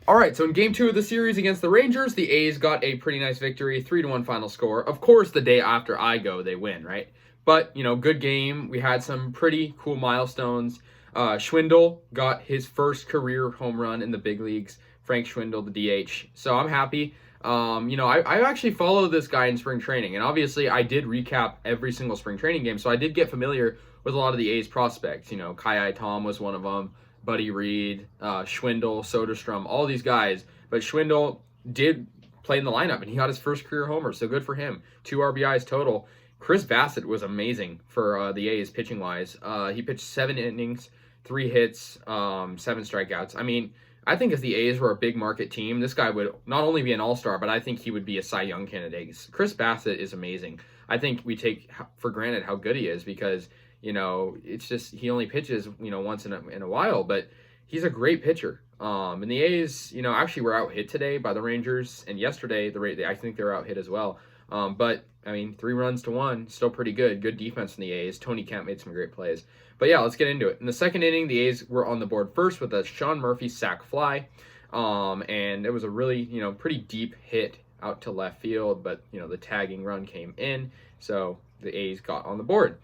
All right, so in game 2 of the series against the Rangers, the A's got a pretty nice victory, 3-1 final score. Of course, the day after I go, they win, right? But, good game. We had some pretty cool milestones. Schwindel got his first career home run in the big leagues. Frank Schwindel, the DH. So I'm happy. I actually follow this guy in spring training, and obviously I did recap every single spring training game, so I did get familiar with a lot of the A's prospects. Kai Tom was one of them. Buddy Reed, Schwindel, Soderstrom, all these guys. But Schwindel did play in the lineup, and he got his first career homer, so good for him. 2 RBIs total. Chris Bassitt was amazing for the A's pitching-wise. He pitched 7 innings, 3 hits, 7 strikeouts. I mean, I think if the A's were a big market team, this guy would not only be an all-star, but I think he would be a Cy Young candidate. Chris Bassitt is amazing. I think we take for granted how good he is because it's just he only pitches, once in a while, but he's a great pitcher. And the A's, actually were out hit today by the Rangers, and yesterday I think they were out hit as well. But I mean, 3 runs to 1, still pretty good. Good defense from the A's. Tony Kemp made some great plays. But yeah, let's get into it. In the second inning, the A's were on the board first with a Sean Murphy sac fly, and it was a really pretty deep hit out to left field, but the tagging run came in, so the A's got on the board.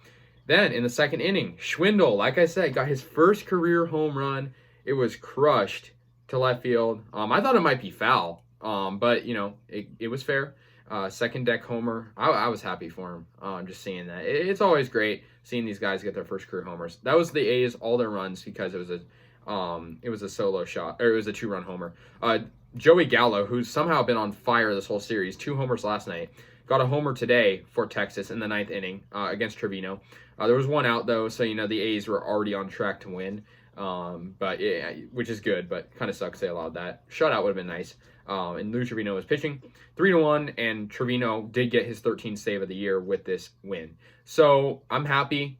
Then, in the second inning, Schwindel, like I said, got his first career home run. It was crushed to left field. I thought it might be foul, but, it was fair. Second deck homer. I was happy for him, just seeing that. It's always great seeing these guys get their first career homers. That was the A's, all their runs, because it was a solo shot, or it was a 2-run homer. Joey Gallo, who's somehow been on fire this whole series, 2 homers last night, got a homer today for Texas in the 9th inning against Trevino. There was 1 out, though, so, the A's were already on track to win, which is good, but kind of sucks they allowed that. Shutout would have been nice. And Lou Trevino was pitching 3-1, and Trevino did get his 13th save of the year with this win. So I'm happy,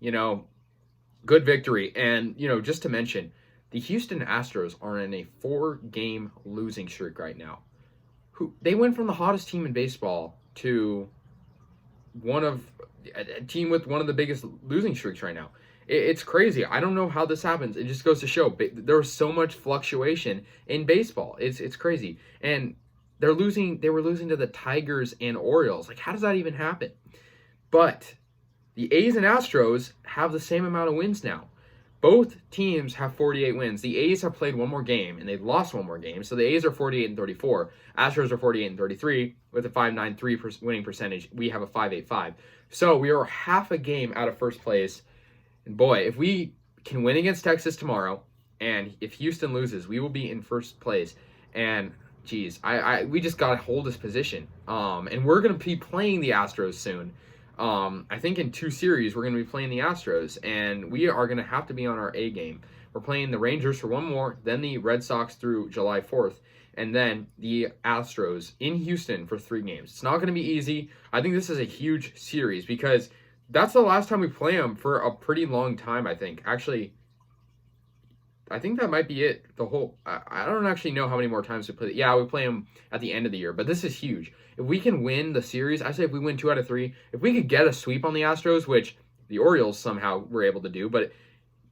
good victory. And, just to mention, the Houston Astros are in a 4-game losing streak right now. They went from the hottest team in baseball to a team with one of the biggest losing streaks right now. It's crazy. I don't know how this happens. It just goes to show there's so much fluctuation in baseball. It's crazy. And they were losing to the Tigers and Orioles. Like, how does that even happen? But the A's and Astros have the same amount of wins now. Both teams have 48 wins. The A's have played 1 more game, and they've lost 1 more game. So the A's are 48-34. Astros are 48-33 with a .593 winning percentage. We have a .585. So we are half a game out of first place. And boy, if we can win against Texas tomorrow, and if Houston loses, we will be in first place. And geez, we just gotta hold this position. And we're gonna be playing the Astros soon. I think in 2 series we're gonna be playing the Astros, and we are gonna have to be on our A game. We're playing the Rangers for 1 more, then the Red Sox through July 4th, and then the Astros in Houston for 3 games. It's not gonna be easy. I think this is a huge series because that's the last time we play them for a pretty long time, I think. Actually, I think that might be it. I don't actually know how many more times we play. Yeah, we play them at the end of the year, but this is huge. If we can win the series, I say if we win 2 out of 3, if we could get a sweep on the Astros, which the Orioles somehow were able to do, but,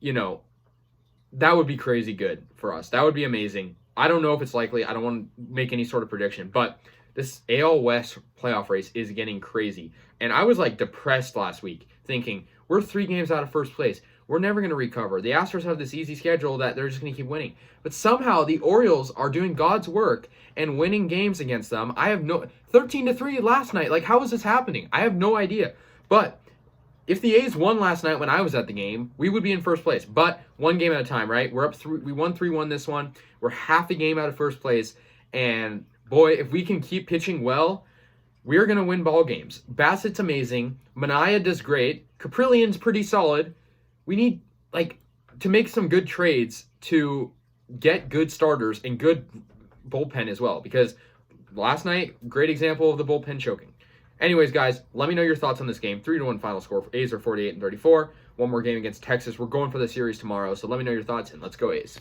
that would be crazy good for us. That would be amazing. I don't know if it's likely. I don't want to make any sort of prediction, but this AL West playoff race is getting crazy. And I was depressed last week thinking, we're 3 games out of first place. We're never going to recover. The Astros have this easy schedule that they're just going to keep winning. But somehow the Orioles are doing God's work and winning games against them. I have 13-3 last night. How is this happening? I have no idea. But if the A's won last night when I was at the game, we would be in first place. But 1 game at a time, right? We're up 3. We won 3-1 this one. We're half a game out of first place. And boy, if we can keep pitching well, we're going to win ball games. Bassitt's amazing. Manaea does great. Caprillian's pretty solid. We need, to make some good trades to get good starters and good bullpen as well. Because last night, great example of the bullpen choking. Anyways, guys, let me know your thoughts on this game. 3-1 final score. A's are 48-34. 1 more game against Texas. We're going for the series tomorrow, so let me know your thoughts, and let's go A's.